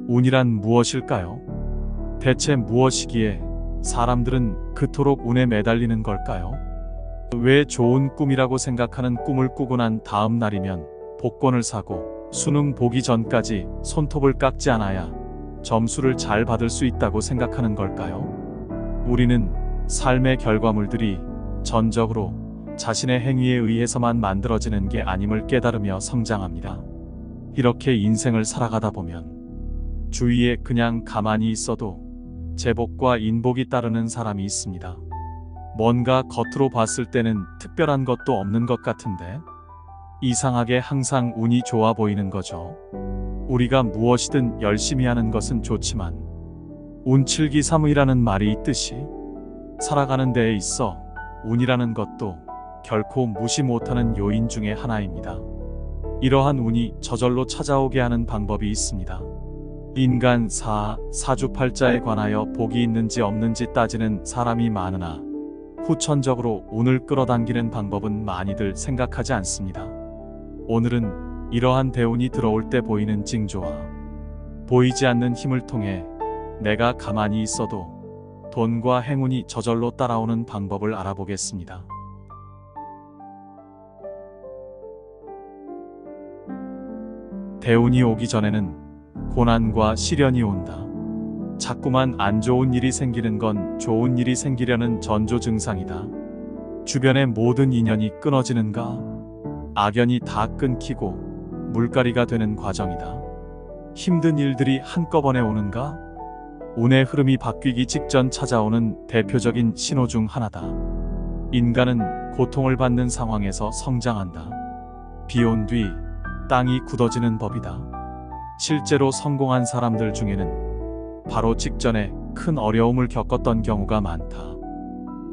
운이란 무엇일까요? 대체 무엇이기에 사람들은 그토록 운에 매달리는 걸까요? 왜 좋은 꿈이라고 생각하는 꿈을 꾸고 난 다음 날이면 복권을 사고 수능 보기 전까지 손톱을 깎지 않아야 점수를 잘 받을 수 있다고 생각하는 걸까요? 우리는 삶의 결과물들이 전적으로 자신의 행위에 의해서만 만들어지는 게 아님을 깨달으며 성장합니다. 이렇게 인생을 살아가다 보면 주위에 그냥 가만히 있어도 제복과 인복이 따르는 사람이 있습니다. 뭔가 겉으로 봤을 때는 특별한 것도 없는 것 같은데 이상하게 항상 운이 좋아 보이는 거죠. 우리가 무엇이든 열심히 하는 것은 좋지만 운칠기삼의라는 말이 있듯이 살아가는 데에 있어 운이라는 것도 결코 무시 못하는 요인 중에 하나입니다. 이러한 운이 저절로 찾아오게 하는 방법이 있습니다. 인간 사주팔자에 관하여 복이 있는지 없는지 따지는 사람이 많으나 후천적으로 운을 끌어당기는 방법은 많이들 생각하지 않습니다. 오늘은 이러한 대운이 들어올 때 보이는 징조와 보이지 않는 힘을 통해 내가 가만히 있어도 돈과 행운이 저절로 따라오는 방법을 알아보겠습니다. 대운이 오기 전에는 고난과 시련이 온다. 자꾸만 안 좋은 일이 생기는 건 좋은 일이 생기려는 전조 증상이다. 주변의 모든 인연이 끊어지는가? 악연이 다 끊기고 물갈이가 되는 과정이다. 힘든 일들이 한꺼번에 오는가? 운의 흐름이 바뀌기 직전 찾아오는 대표적인 신호 중 하나다. 인간은 고통을 받는 상황에서 성장한다. 비 온 뒤 땅이 굳어지는 법이다. 실제로 성공한 사람들 중에는 바로 직전에 큰 어려움을 겪었던 경우가 많다.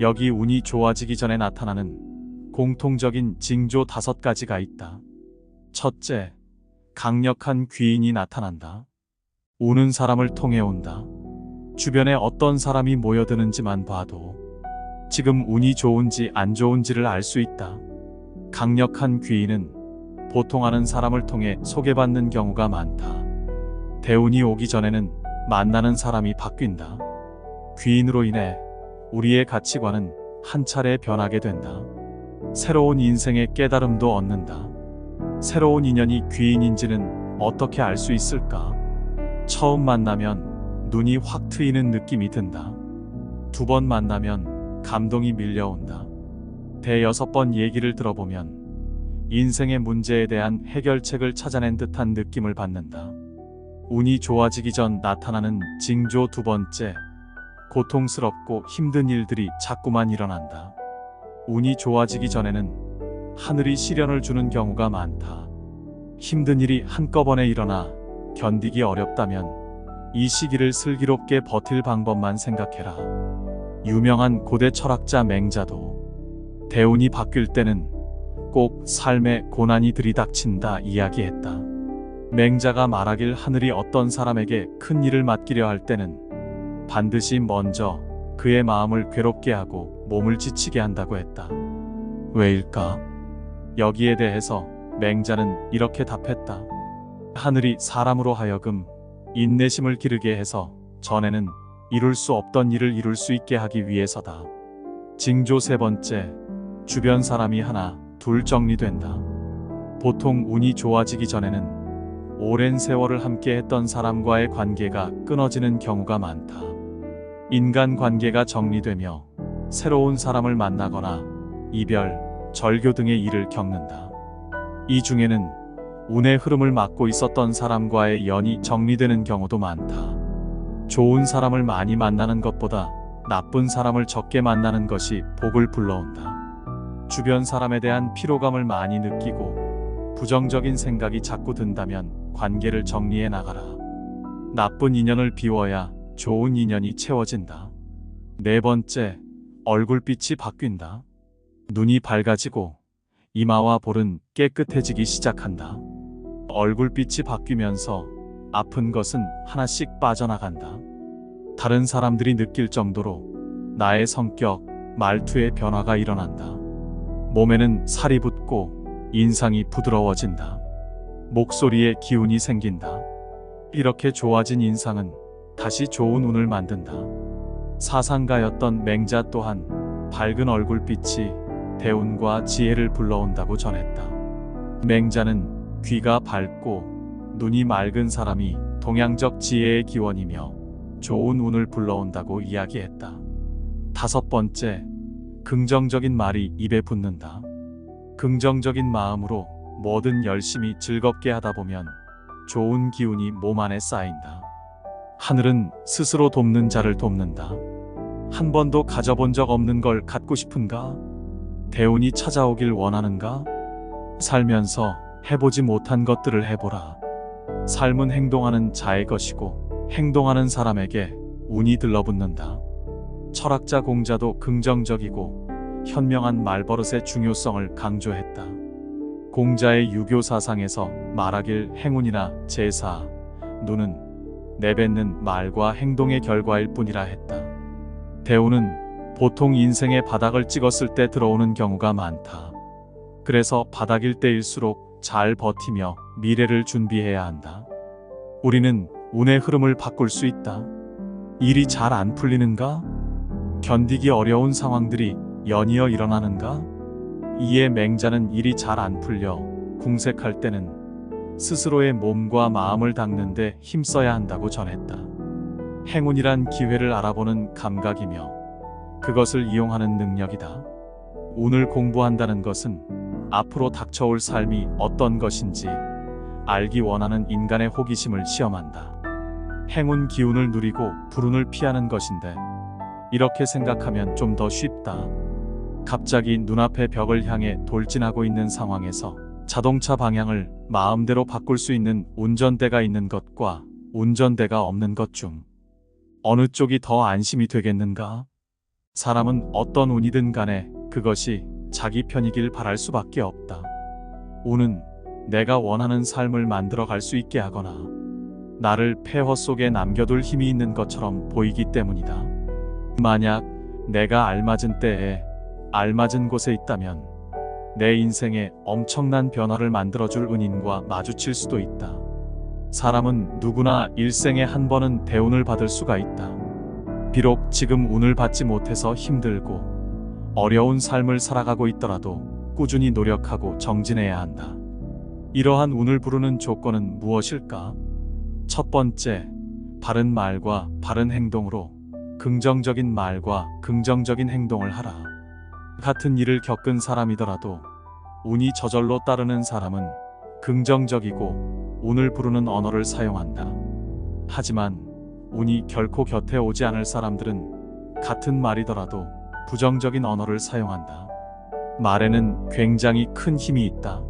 여기 운이 좋아지기 전에 나타나는 공통적인 징조 5가지가 있다. 첫째, 강력한 귀인이 나타난다. 우는 사람을 통해 온다. 주변에 어떤 사람이 모여드는지만 봐도 지금 운이 좋은지 안 좋은지를 알 수 있다. 강력한 귀인은 보통 아는 사람을 통해 소개받는 경우가 많다. 대운이 오기 전에는 만나는 사람이 바뀐다. 귀인으로 인해 우리의 가치관은 한 차례 변하게 된다. 새로운 인생의 깨달음도 얻는다. 새로운 인연이 귀인인지는 어떻게 알 수 있을까? 처음 만나면 눈이 확 트이는 느낌이 든다. 2번 만나면 감동이 밀려온다. 대여섯 번 얘기를 들어보면 인생의 문제에 대한 해결책을 찾아낸 듯한 느낌을 받는다. 운이 좋아지기 전 나타나는 징조 2번째, 고통스럽고 힘든 일들이 자꾸만 일어난다. 운이 좋아지기 전에는 하늘이 시련을 주는 경우가 많다. 힘든 일이 한꺼번에 일어나 견디기 어렵다면 이 시기를 슬기롭게 버틸 방법만 생각해라. 유명한 고대 철학자 맹자도 대운이 바뀔 때는 꼭 삶에 고난이 들이닥친다 이야기했다. 맹자가 말하길 하늘이 어떤 사람에게 큰 일을 맡기려 할 때는 반드시 먼저 그의 마음을 괴롭게 하고 몸을 지치게 한다고 했다. 왜일까? 여기에 대해서 맹자는 이렇게 답했다. 하늘이 사람으로 하여금 인내심을 기르게 해서 전에는 이룰 수 없던 일을 이룰 수 있게 하기 위해서다. 징조 3번째, 주변 사람이 하나 둘 정리된다. 보통 운이 좋아지기 전에는 오랜 세월을 함께 했던 사람과의 관계가 끊어지는 경우가 많다. 인간 관계가 정리되며 새로운 사람을 만나거나 이별, 절교 등의 일을 겪는다. 이 중에는 운의 흐름을 막고 있었던 사람과의 연이 정리되는 경우도 많다. 좋은 사람을 많이 만나는 것보다 나쁜 사람을 적게 만나는 것이 복을 불러온다. 주변 사람에 대한 피로감을 많이 느끼고 부정적인 생각이 자꾸 든다면 관계를 정리해 나가라. 나쁜 인연을 비워야 좋은 인연이 채워진다. 4번째, 얼굴빛이 바뀐다. 눈이 밝아지고 이마와 볼은 깨끗해지기 시작한다. 얼굴빛이 바뀌면서 아픈 것은 하나씩 빠져나간다. 다른 사람들이 느낄 정도로 나의 성격, 말투에 변화가 일어난다. 몸에는 살이 붙고 인상이 부드러워진다. 목소리에 기운이 생긴다. 이렇게 좋아진 인상은 다시 좋은 운을 만든다. 사상가였던 맹자 또한 밝은 얼굴빛이 대운과 지혜를 불러온다고 전했다. 맹자는 귀가 밝고 눈이 맑은 사람이 동양적 지혜의 기원이며 좋은 운을 불러온다고 이야기했다. 다섯 번째, 긍정적인 말이 입에 붙는다. 긍정적인 마음으로 뭐든 열심히 즐겁게 하다 보면 좋은 기운이 몸 안에 쌓인다. 하늘은 스스로 돕는 자를 돕는다. 한 번도 가져본 적 없는 걸 갖고 싶은가? 대운이 찾아오길 원하는가? 살면서 해보지 못한 것들을 해보라. 삶은 행동하는 자의 것이고 행동하는 사람에게 운이 들러붙는다. 철학자 공자도 긍정적이고 현명한 말버릇의 중요성을 강조했다. 공자의 유교 사상에서 말하길 행운이나 제사, 눈은 내뱉는 말과 행동의 결과일 뿐이라 했다. 대운은 보통 인생의 바닥을 찍었을 때 들어오는 경우가 많다. 그래서 바닥일 때일수록 잘 버티며 미래를 준비해야 한다. 우리는 운의 흐름을 바꿀 수 있다. 일이 잘 안 풀리는가? 견디기 어려운 상황들이 연이어 일어나는가? 이에 맹자는 일이 잘 안 풀려 궁색할 때는 스스로의 몸과 마음을 닦는데 힘써야 한다고 전했다. 행운이란 기회를 알아보는 감각이며 그것을 이용하는 능력이다. 운을 공부한다는 것은 앞으로 닥쳐올 삶이 어떤 것인지 알기 원하는 인간의 호기심을 시험한다. 행운 기운을 누리고 불운을 피하는 것인데 이렇게 생각하면 좀 더 쉽다. 갑자기 눈앞의 벽을 향해 돌진하고 있는 상황에서 자동차 방향을 마음대로 바꿀 수 있는 운전대가 있는 것과 운전대가 없는 것 중 어느 쪽이 더 안심이 되겠는가? 사람은 어떤 운이든 간에 그것이 자기 편이길 바랄 수밖에 없다. 운은 내가 원하는 삶을 만들어 갈 수 있게 하거나 나를 폐허 속에 남겨둘 힘이 있는 것처럼 보이기 때문이다. 만약 내가 알맞은 때에 알맞은 곳에 있다면 내 인생에 엄청난 변화를 만들어줄 은인과 마주칠 수도 있다. 사람은 누구나 일생에 한 번은 대운을 받을 수가 있다. 비록 지금 운을 받지 못해서 힘들고 어려운 삶을 살아가고 있더라도 꾸준히 노력하고 정진해야 한다. 이러한 운을 부르는 조건은 무엇일까? 첫 번째, 바른 말과 바른 행동으로 긍정적인 말과 긍정적인 행동을 하라. 같은 일을 겪은 사람이더라도 운이 저절로 따르는 사람은 긍정적이고 운을 부르는 언어를 사용한다. 하지만 운이 결코 곁에 오지 않을 사람들은 같은 말이더라도 부정적인 언어를 사용한다. 말에는 굉장히 큰 힘이 있다.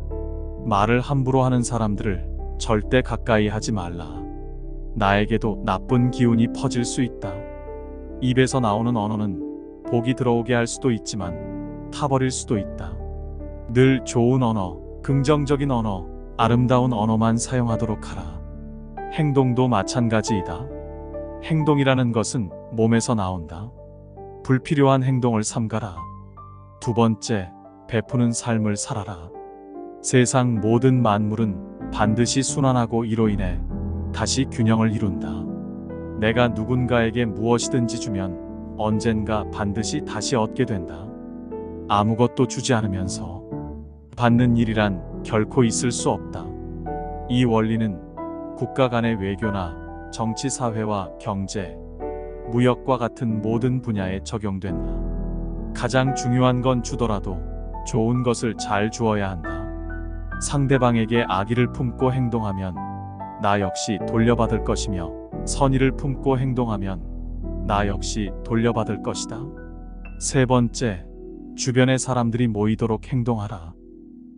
말을 함부로 하는 사람들을 절대 가까이 하지 말라. 나에게도 나쁜 기운이 퍼질 수 있다. 입에서 나오는 언어는 복이 들어오게 할 수도 있지만 타버릴 수도 있다. 늘 좋은 언어, 긍정적인 언어, 아름다운 언어만 사용하도록 하라. 행동도 마찬가지이다. 행동이라는 것은 몸에서 나온다. 불필요한 행동을 삼가라. 두 번째, 베푸는 삶을 살아라. 세상 모든 만물은 반드시 순환하고 이로 인해 다시 균형을 이룬다. 내가 누군가에게 무엇이든지 주면 언젠가 반드시 다시 얻게 된다. 아무것도 주지 않으면서 받는 일이란 결코 있을 수 없다. 이 원리는 국가 간의 외교나 정치, 사회와 경제, 무역과 같은 모든 분야에 적용된다. 가장 중요한 건 주더라도 좋은 것을 잘 주어야 한다. 상대방에게 악의를 품고 행동하면 나 역시 돌려받을 것이며 선의를 품고 행동하면 나 역시 돌려받을 것이다. 세 번째, 주변의 사람들이 모이도록 행동하라.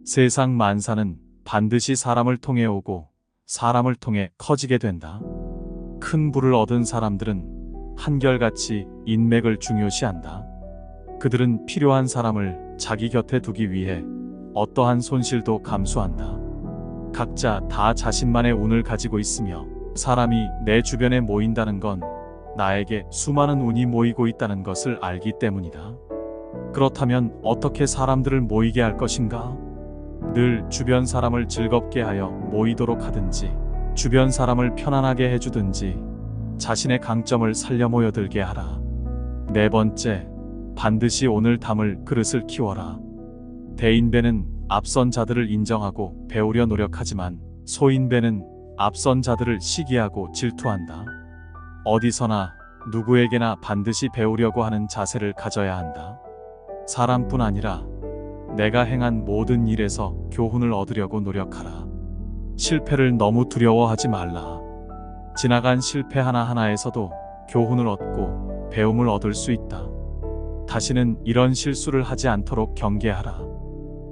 세상 만사는 반드시 사람을 통해 오고 사람을 통해 커지게 된다. 큰 부를 얻은 사람들은 한결같이 인맥을 중요시한다. 그들은 필요한 사람을 자기 곁에 두기 위해 어떠한 손실도 감수한다. 각자 다 자신만의 운을 가지고 있으며 사람이 내 주변에 모인다는 건 나에게 수많은 운이 모이고 있다는 것을 알기 때문이다. 그렇다면 어떻게 사람들을 모이게 할 것인가? 늘 주변 사람을 즐겁게 하여 모이도록 하든지 주변 사람을 편안하게 해주든지 자신의 강점을 살려 모여들게 하라. 네 번째, 반드시 오늘 담을 그릇을 키워라. 대인배는 앞선 자들을 인정하고 배우려 노력하지만 소인배는 앞선 자들을 시기하고 질투한다. 어디서나 누구에게나 반드시 배우려고 하는 자세를 가져야 한다. 사람뿐 아니라 내가 행한 모든 일에서 교훈을 얻으려고 노력하라. 실패를 너무 두려워하지 말라. 지나간 실패 하나하나에서도 교훈을 얻고 배움을 얻을 수 있다. 다시는 이런 실수를 하지 않도록 경계하라.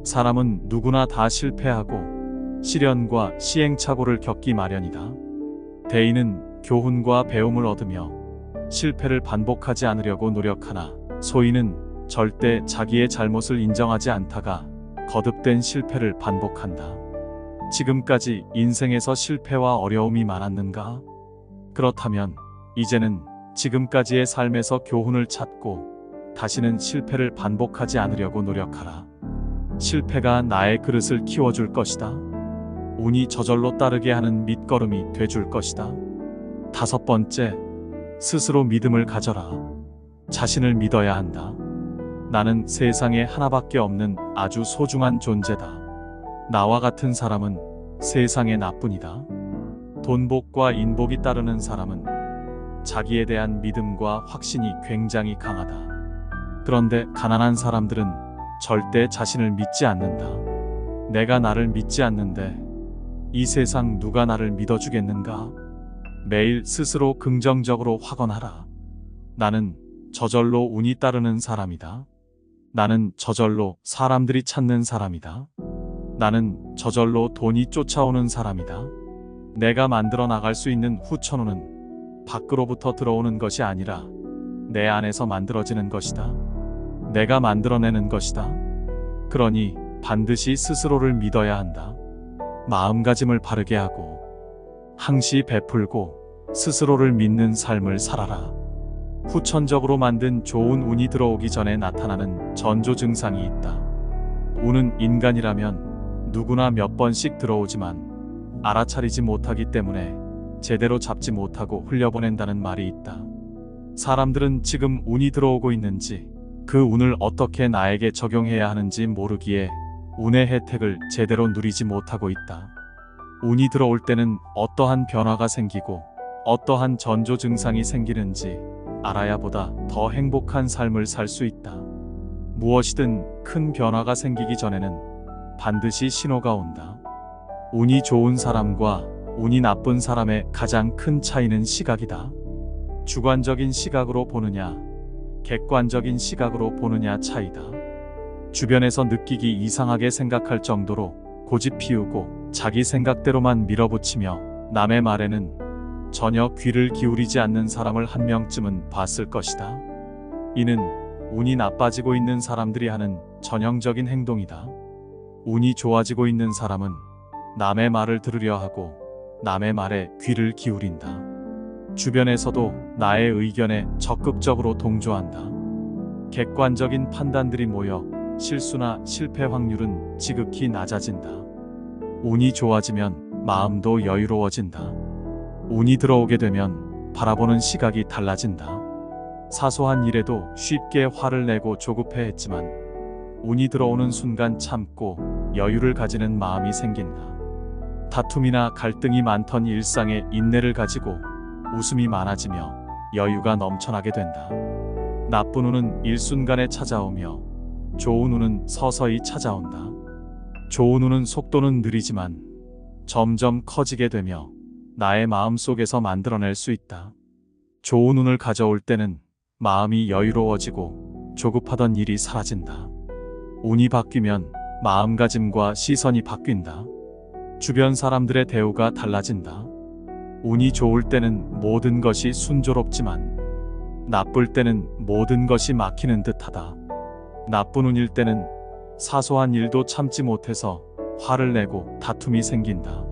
사람은 누구나 다 실패하고 시련과 시행착오를 겪기 마련이다. 대인은 교훈과 배움을 얻으며 실패를 반복하지 않으려고 노력하나 소인은 절대 자기의 잘못을 인정하지 않다가 거듭된 실패를 반복한다. 지금까지 인생에서 실패와 어려움이 많았는가? 그렇다면 이제는 지금까지의 삶에서 교훈을 찾고 다시는 실패를 반복하지 않으려고 노력하라. 실패가 나의 그릇을 키워줄 것이다. 운이 저절로 따르게 하는 밑거름이 돼줄 것이다. 다섯 번째, 스스로 믿음을 가져라. 자신을 믿어야 한다. 나는 세상에 하나밖에 없는 아주 소중한 존재다. 나와 같은 사람은 세상에 나뿐이다. 돈복과 인복이 따르는 사람은 자기에 대한 믿음과 확신이 굉장히 강하다. 그런데 가난한 사람들은 절대 자신을 믿지 않는다. 내가 나를 믿지 않는데 이 세상 누가 나를 믿어주겠는가? 매일 스스로 긍정적으로 확언하라. 나는 저절로 운이 따르는 사람이다. 나는 저절로 사람들이 찾는 사람이다. 나는 저절로 돈이 쫓아오는 사람이다. 내가 만들어 나갈 수 있는 후천후는 밖으로부터 들어오는 것이 아니라 내 안에서 만들어지는 것이다. 내가 만들어내는 것이다. 그러니 반드시 스스로를 믿어야 한다. 마음가짐을 바르게 하고 항시 베풀고 스스로를 믿는 삶을 살아라. 후천적으로 만든 좋은 운이 들어오기 전에 나타나는 전조 증상이 있다. 운은 인간이라면 누구나 몇 번씩 들어오지만 알아차리지 못하기 때문에 제대로 잡지 못하고 흘려보낸다는 말이 있다. 사람들은 지금 운이 들어오고 있는지 그 운을 어떻게 나에게 적용해야 하는지 모르기에 운의 혜택을 제대로 누리지 못하고 있다. 운이 들어올 때는 어떠한 변화가 생기고 어떠한 전조 증상이 생기는지 알아야 보다 더 행복한 삶을 살 수 있다. 무엇이든 큰 변화가 생기기 전에는 반드시 신호가 온다. 운이 좋은 사람과 운이 나쁜 사람의 가장 큰 차이는 시각이다. 주관적인 시각으로 보느냐, 객관적인 시각으로 보느냐 차이다. 주변에서 느끼기 이상하게 생각할 정도로 고집 피우고 자기 생각대로만 밀어붙이며 남의 말에는 전혀 귀를 기울이지 않는 사람을 한 명쯤은 봤을 것이다. 이는 운이 나빠지고 있는 사람들이 하는 전형적인 행동이다. 운이 좋아지고 있는 사람은 남의 말을 들으려 하고 남의 말에 귀를 기울인다. 주변에서도 나의 의견에 적극적으로 동조한다. 객관적인 판단들이 모여 실수나 실패 확률은 지극히 낮아진다. 운이 좋아지면 마음도 여유로워진다. 운이 들어오게 되면 바라보는 시각이 달라진다. 사소한 일에도 쉽게 화를 내고 조급해했지만 운이 들어오는 순간 참고 여유를 가지는 마음이 생긴다. 다툼이나 갈등이 많던 일상에 인내를 가지고 웃음이 많아지며 여유가 넘쳐나게 된다. 나쁜 운은 일순간에 찾아오며 좋은 운은 서서히 찾아온다. 좋은 운은 속도는 느리지만 점점 커지게 되며 나의 마음 속에서 만들어낼 수 있다. 좋은 운을 가져올 때는 마음이 여유로워지고 조급하던 일이 사라진다. 운이 바뀌면 마음가짐과 시선이 바뀐다. 주변 사람들의 대우가 달라진다. 운이 좋을 때는 모든 것이 순조롭지만 나쁠 때는 모든 것이 막히는 듯하다. 나쁜 운일 때는 사소한 일도 참지 못해서 화를 내고 다툼이 생긴다.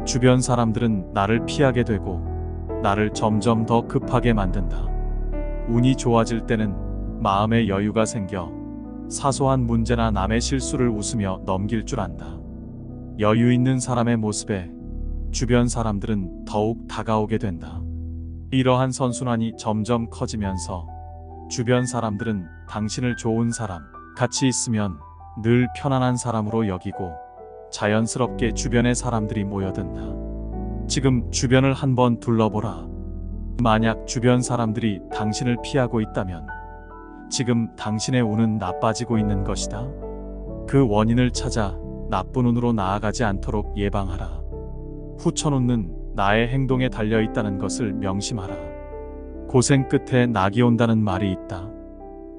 주변 사람들은 나를 피하게 되고 나를 점점 더 급하게 만든다. 운이 좋아질 때는 마음에 여유가 생겨 사소한 문제나 남의 실수를 웃으며 넘길 줄 안다. 여유 있는 사람의 모습에 주변 사람들은 더욱 다가오게 된다. 이러한 선순환이 점점 커지면서 주변 사람들은 당신을 좋은 사람, 같이 있으면 늘 편안한 사람으로 여기고 자연스럽게 주변의 사람들이 모여든다. 지금 주변을 한번 둘러보라. 만약 주변 사람들이 당신을 피하고 있다면 지금 당신의 운은 나빠지고 있는 것이다. 그 원인을 찾아 나쁜 운으로 나아가지 않도록 예방하라. 후천운은 나의 행동에 달려 있다는 것을 명심하라. 고생 끝에 낙이 온다는 말이 있다.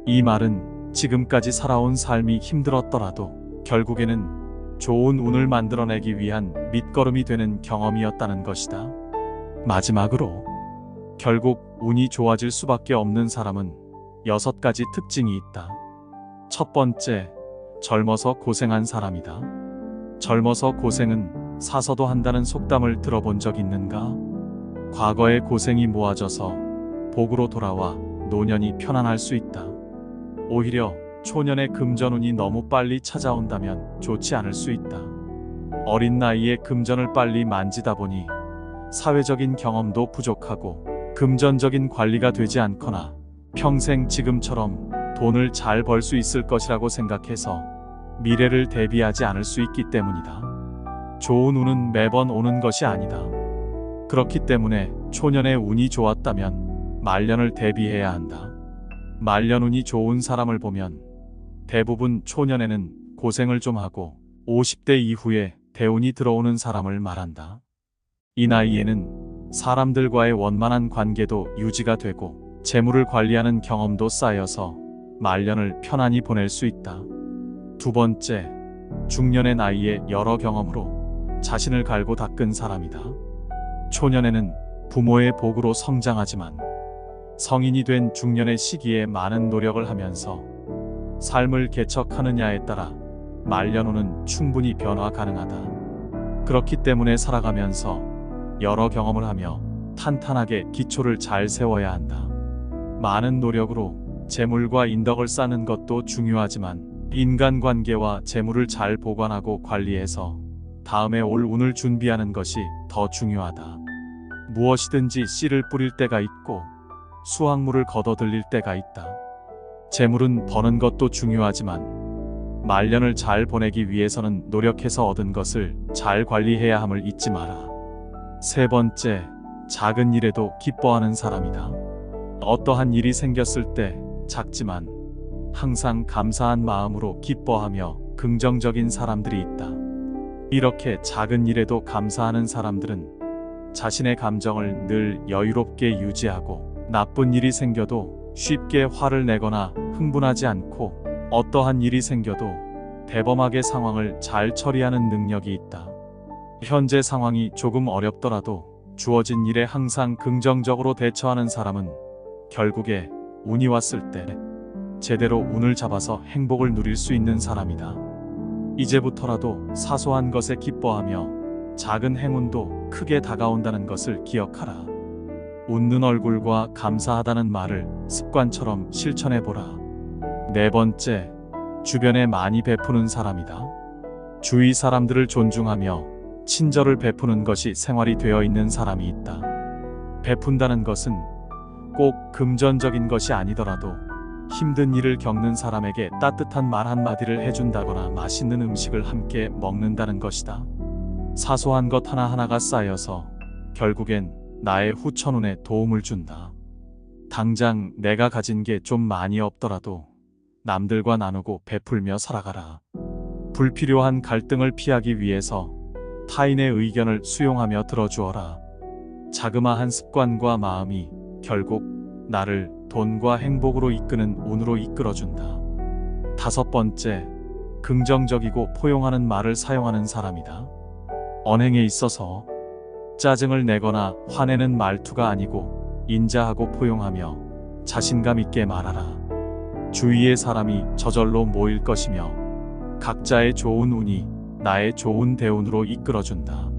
이 말은 지금까지 살아온 삶이 힘들었더라도 결국에는 좋은 운을 만들어내기 위한 밑거름이 되는 경험이었다는 것이다. 마지막으로 결국 운이 좋아질 수밖에 없는 사람은 6가지 특징이 있다. 첫 번째, 젊어서 고생한 사람이다. 젊어서 고생은 사서도 한다는 속담을 들어본 적 있는가? 과거의 고생이 모아져서 복으로 돌아와 노년이 편안할 수 있다. 오히려 초년의 금전운이 너무 빨리 찾아온다면 좋지 않을 수 있다. 어린 나이에 금전을 빨리 만지다 보니 사회적인 경험도 부족하고 금전적인 관리가 되지 않거나 평생 지금처럼 돈을 잘 벌 수 있을 것이라고 생각해서 미래를 대비하지 않을 수 있기 때문이다. 좋은 운은 매번 오는 것이 아니다. 그렇기 때문에 초년의 운이 좋았다면 말년을 대비해야 한다. 말년운이 좋은 사람을 보면 대부분 초년에는 고생을 좀 하고 50대 이후에 대운이 들어오는 사람을 말한다. 이 나이에는 사람들과의 원만한 관계도 유지가 되고 재물을 관리하는 경험도 쌓여서 말년을 편안히 보낼 수 있다. 두 번째, 중년의 나이에 여러 경험으로 자신을 갈고 닦은 사람이다. 초년에는 부모의 복으로 성장하지만 성인이 된 중년의 시기에 많은 노력을 하면서 삶을 개척하느냐에 따라 말년운은 충분히 변화 가능하다. 그렇기 때문에 살아가면서 여러 경험을 하며 탄탄하게 기초를 잘 세워야 한다. 많은 노력으로 재물과 인덕을 쌓는 것도 중요하지만 인간관계와 재물을 잘 보관하고 관리해서 다음에 올 운을 준비하는 것이 더 중요하다. 무엇이든지 씨를 뿌릴 때가 있고 수확물을 거둬들일 때가 있다. 재물은 버는 것도 중요하지만 말년을 잘 보내기 위해서는 노력해서 얻은 것을 잘 관리해야 함을 잊지 마라. 세 번째, 작은 일에도 기뻐하는 사람이다. 어떠한 일이 생겼을 때 작지만 항상 감사한 마음으로 기뻐하며 긍정적인 사람들이 있다. 이렇게 작은 일에도 감사하는 사람들은 자신의 감정을 늘 여유롭게 유지하고 나쁜 일이 생겨도 쉽게 화를 내거나 흥분하지 않고 어떠한 일이 생겨도 대범하게 상황을 잘 처리하는 능력이 있다. 현재 상황이 조금 어렵더라도 주어진 일에 항상 긍정적으로 대처하는 사람은 결국에 운이 왔을 때 제대로 운을 잡아서 행복을 누릴 수 있는 사람이다. 이제부터라도 사소한 것에 기뻐하며 작은 행운도 크게 다가온다는 것을 기억하라. 웃는 얼굴과 감사하다는 말을 습관처럼 실천해보라. 네 번째, 주변에 많이 베푸는 사람이다. 주위 사람들을 존중하며 친절을 베푸는 것이 생활이 되어 있는 사람이 있다. 베푼다는 것은 꼭 금전적인 것이 아니더라도 힘든 일을 겪는 사람에게 따뜻한 말 한마디를 해준다거나 맛있는 음식을 함께 먹는다는 것이다. 사소한 것 하나하나가 쌓여서 결국엔 나의 후천운에 도움을 준다. 당장 내가 가진 게 좀 많이 없더라도 남들과 나누고 베풀며 살아가라. 불필요한 갈등을 피하기 위해서 타인의 의견을 수용하며 들어주어라. 자그마한 습관과 마음이 결국 나를 돈과 행복으로 이끄는 운으로 이끌어준다. 다섯 번째, 긍정적이고 포용하는 말을 사용하는 사람이다. 언행에 있어서 짜증을 내거나 화내는 말투가 아니고 인자하고 포용하며 자신감 있게 말하라. 주위의 사람이 저절로 모일 것이며 각자의 좋은 운이 나의 좋은 대운으로 이끌어준다.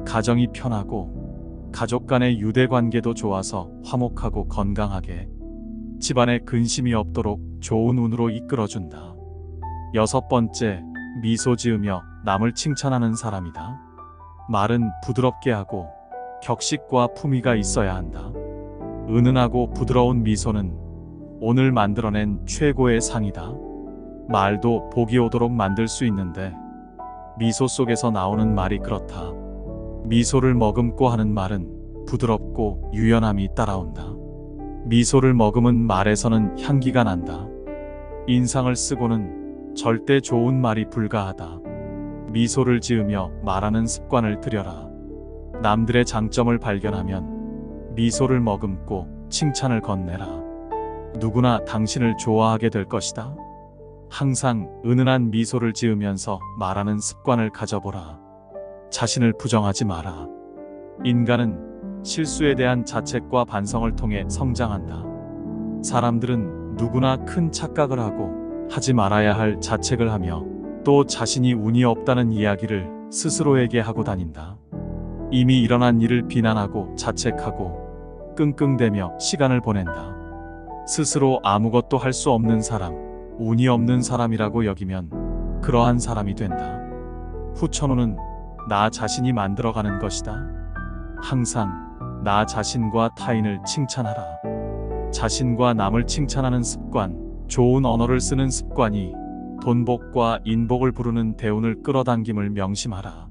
가정이 편하고 가족 간의 유대관계도 좋아서 화목하고 건강하게 집안에 근심이 없도록 좋은 운으로 이끌어준다. 여섯 번째, 미소 지으며 남을 칭찬하는 사람이다. 말은 부드럽게 하고 격식과 품위가 있어야 한다. 은은하고 부드러운 미소는 오늘 만들어낸 최고의 상이다. 말도 복이 오도록 만들 수 있는데 미소 속에서 나오는 말이 그렇다. 미소를 머금고 하는 말은 부드럽고 유연함이 따라온다. 미소를 머금은 말에서는 향기가 난다. 인상을 쓰고는 절대 좋은 말이 불가하다. 미소를 지으며 말하는 습관을 들여라. 남들의 장점을 발견하면 미소를 머금고 칭찬을 건네라. 누구나 당신을 좋아하게 될 것이다. 항상 은은한 미소를 지으면서 말하는 습관을 가져보라. 자신을 부정하지 마라. 인간은 실수에 대한 자책과 반성을 통해 성장한다. 사람들은 누구나 큰 착각을 하고 하지 말아야 할 자책을 하며 또 자신이 운이 없다는 이야기를 스스로에게 하고 다닌다. 이미 일어난 일을 비난하고 자책하고 끙끙대며 시간을 보낸다. 스스로 아무것도 할 수 없는 사람, 운이 없는 사람이라고 여기면 그러한 사람이 된다. 후천후는 나 자신이 만들어가는 것이다. 항상 나 자신과 타인을 칭찬하라. 자신과 남을 칭찬하는 습관, 좋은 언어를 쓰는 습관이 돈복과 인복을 부르는 대운을 끌어당김을 명심하라.